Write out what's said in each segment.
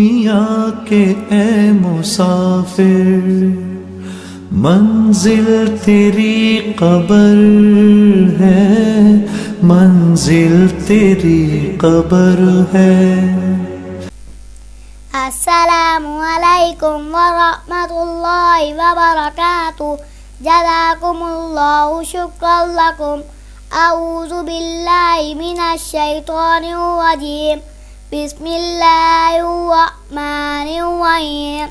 دنیا کے اے مسافر، منزل تیری قبر ہے، منزل تیری قبر ہے۔ السلام علیکم ورحمۃ اللہ وبرکاتہ، جزاکم اللہ شکرا لکم۔ اعوذ باللہ من الشیطان الرجیم، بسم اللہ الرحمن الرحیم۔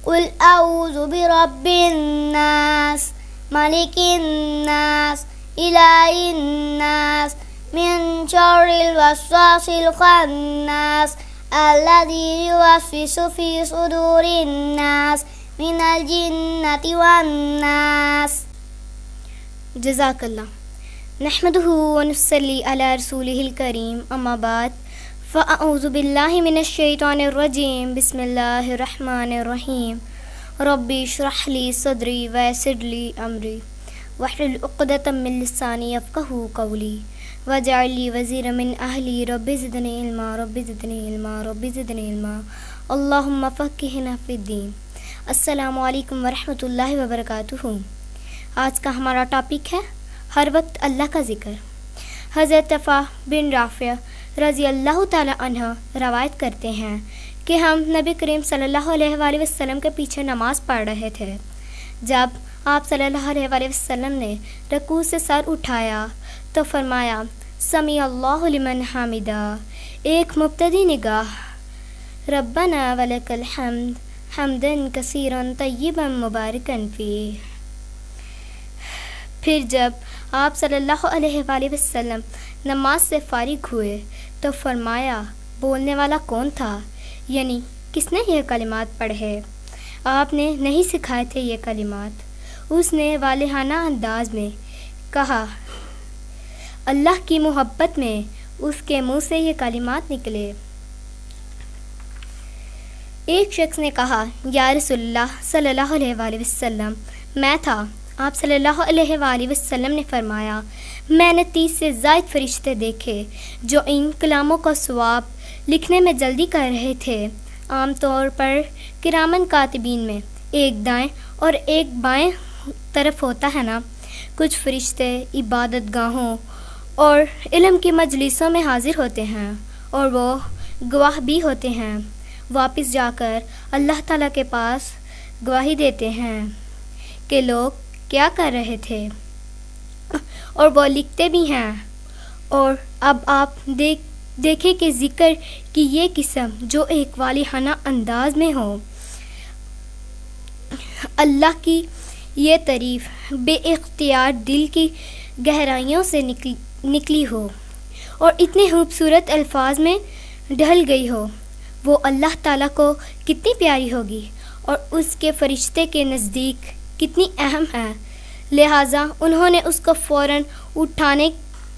قل اعوذ برب الناس، ملک الناس، الہ الناس، من شر الوسواس الخناس، الذي يوسوس في صدور الناس من الجنة والناس۔ جزاک اللہ۔ نحمدہ ونصلی علی رسولہ الکریم، اما بعد، فاعوذ باللہ من الشیطان الرجیم، بسم اللہ الرحمن الرحیم۔ ربی اشرح لی صدری ویسر لی امری واحلل عقدۃ من لسانی یفقہوا قولی واجعل لی وزیرا من اہلی رب زدنی علما رب زدنی علما رب زدنی علما اللہم فقہنا فی الدین۔ السلام علیکم ورحمۃ اللہ وبرکاتہ۔ آج کا ہمارا ٹاپک ہے ہر وقت اللہ کا ذکر۔ حضرت طفا بن رافع رضی اللہ تعالی عنہ روایت کرتے ہیں کہ ہم نبی کریم صلی اللہ علیہ وآلہ وسلم کے پیچھے نماز پڑھ رہے تھے۔ جب آپ صلی اللہ علیہ وآلہ وسلم نے رکوع سے سر اٹھایا تو فرمایا سمیع اللہ لمن حمدہ، ایک مبتدی نگاہ، ربنا ولک الحمد حمدا کثیرا طیبا مبارکا فیہ۔ پھر جب آپ صلی اللہ علیہ وآلہ وسلم نماز سے فارغ ہوئے تو فرمایا بولنے والا کون تھا، یعنی کس نے یہ کلمات پڑھے؟ آپ نے نہیں سکھائے تھے یہ کلمات۔ اس نے والہانہ انداز میں کہا، اللہ کی محبت میں اس کے منہ سے یہ کلمات نکلے۔ ایک شخص نے کہا، یا رسول اللہ صلی اللہ علیہ وآلہ وسلم، میں تھا۔ آپ صلی اللہ علیہ وآلہ وسلم نے فرمایا، میں نے 30 سے زائد فرشتے دیکھے جو ان کلاموں کا ثواب لکھنے میں جلدی کر رہے تھے۔ عام طور پر کرامن کاتبین میں ایک دائیں اور ایک بائیں طرف ہوتا ہے نا۔ کچھ فرشتے عبادت گاہوں اور علم کی مجلسوں میں حاضر ہوتے ہیں اور وہ گواہ بھی ہوتے ہیں، واپس جا کر اللہ تعالیٰ کے پاس گواہی دیتے ہیں کہ لوگ کیا کر رہے تھے، اور وہ لکھتے بھی ہیں۔ اور اب آپ دیکھیں کہ ذکر کی یہ قسم جو ایک والہانہ انداز میں ہو، اللہ کی یہ تعریف بے اختیار دل کی گہرائیوں سے نکلی ہو اور اتنے خوبصورت الفاظ میں ڈھل گئی ہو، وہ اللہ تعالیٰ کو کتنی پیاری ہوگی اور اس کے فرشتے کے نزدیک کتنی اہم ہے۔ لہٰذا انہوں نے اس کو فوراً اٹھانے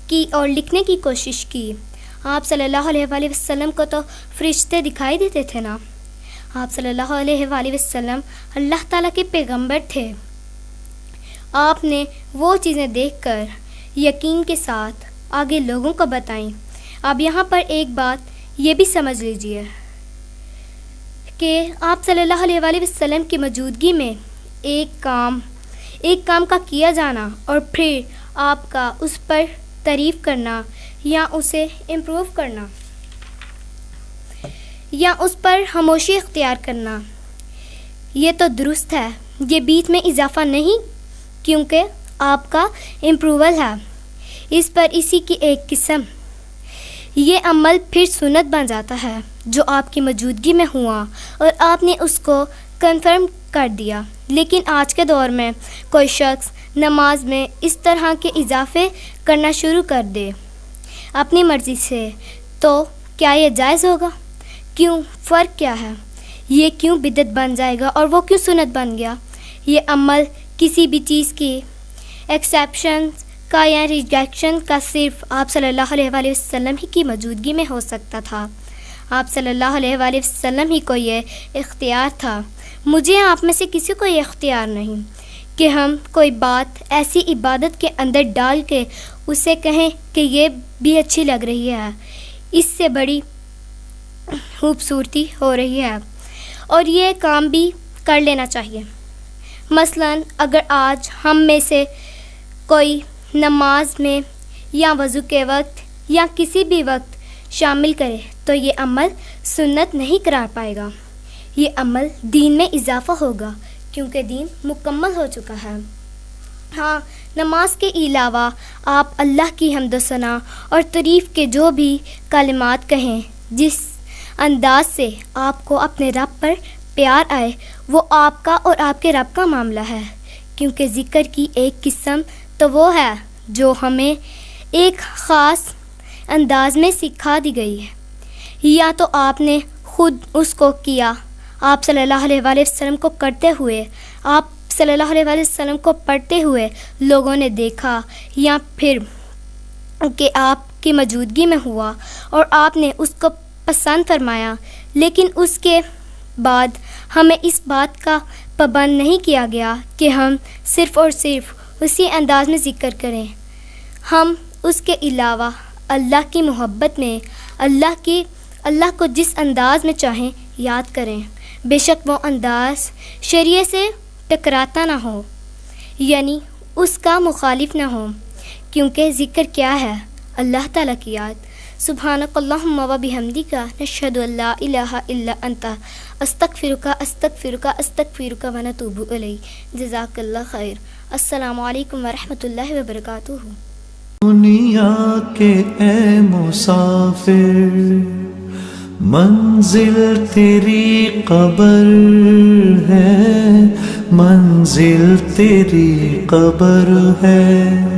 کی اور لکھنے کی کوشش کی۔ آپ صلی اللہ علیہ وآلہ وسلم کو تو فرشتے دکھائی دیتے تھے نا۔ آپ صلی اللہ علیہ وآلہ وسلم اللہ تعالیٰ کے پیغمبر تھے۔ آپ نے وہ چیزیں دیکھ کر یقین کے ساتھ آگے لوگوں کو بتائیں۔ اب یہاں پر ایک بات یہ بھی سمجھ لیجئے کہ آپ صلی اللہ علیہ وآلہ وسلم کی موجودگی میں ایک کام کا کیا جانا اور پھر آپ کا اس پر تعریف کرنا یا اسے امپروو کرنا یا اس پر خاموشی اختیار کرنا، یہ تو درست ہے، یہ بیچ میں اضافہ نہیں، کیونکہ آپ کا امپروول ہے اس پر اسی کی ایک قسم۔ یہ عمل پھر سنت بن جاتا ہے جو آپ کی موجودگی میں ہوا اور آپ نے اس کو کنفرم کر دیا۔ لیکن آج کے دور میں کوئی شخص نماز میں اس طرح کے اضافے کرنا شروع کر دے اپنی مرضی سے، تو کیا یہ جائز ہوگا؟ کیوں؟ فرق کیا ہے؟ یہ کیوں بدعت بن جائے گا اور وہ کیوں سنت بن گیا؟ یہ عمل کسی بھی چیز کی ایکسیپشن کا یا ریجیکشن کا صرف آپ صلی اللہ علیہ وآلہ وسلم ہی کی موجودگی میں ہو سکتا تھا۔ آپ صلی اللہ علیہ وآلہ وسلم ہی کو یہ اختیار تھا۔ مجھے آپ میں سے کسی کو یہ اختیار نہیں کہ ہم کوئی بات ایسی عبادت کے اندر ڈال کے اسے کہیں کہ یہ بھی اچھی لگ رہی ہے۔ اس سے بڑی خوبصورتی ہو رہی ہے، اور یہ کام بھی کر لینا چاہیے۔ مثلاً اگر آج ہم میں سے کوئی نماز میں یا وضو کے وقت یا کسی بھی وقت شامل کرے تو یہ عمل سنت نہیں قرار پائے گا، یہ عمل دین میں اضافہ ہوگا کیونکہ دین مکمل ہو چکا ہے۔ ہاں، نماز کے علاوہ آپ اللہ کی حمد و ثنا اور تعریف کے جو بھی کلمات کہیں، جس انداز سے آپ کو اپنے رب پر پیار آئے، وہ آپ کا اور آپ کے رب کا معاملہ ہے، کیونکہ ذکر کی ایک قسم تو وہ ہے جو ہمیں ایک خاص انداز میں سکھا دی گئی ہے، یا تو آپ نے خود اس کو کیا، آپ صلی اللہ علیہ وآلہ وسلم کو کرتے ہوئے، آپ صلی اللہ علیہ وآلہ وسلم کو پڑھتے ہوئے لوگوں نے دیکھا، یا پھر کہ آپ کی موجودگی میں ہوا اور آپ نے اس کو پسند فرمایا، لیکن اس کے بعد ہمیں اس بات کا پابند نہیں کیا گیا کہ ہم صرف اور صرف اسی انداز میں ذکر کریں، ہم اس کے علاوہ اللہ کی محبت میں اللہ کو جس انداز میں چاہیں یاد کریں، بے شک وہ انداز شریعت سے ٹکراتا نہ ہو، یعنی اس کا مخالف نہ ہو، کیونکہ ذکر کیا ہے؟ اللہ تعالیٰ کی یاد۔ سبحانک اللہم و بحمدک نشہد ان لا الہ الا انت استغفرک و نتوب الیک۔ جزاک اللہ خیر۔ السلام علیکم ورحمۃ اللہ وبرکاتہ۔ دنیا کے اے مسافر، منزل تیری قبر ہے، منزل تیری قبر ہے۔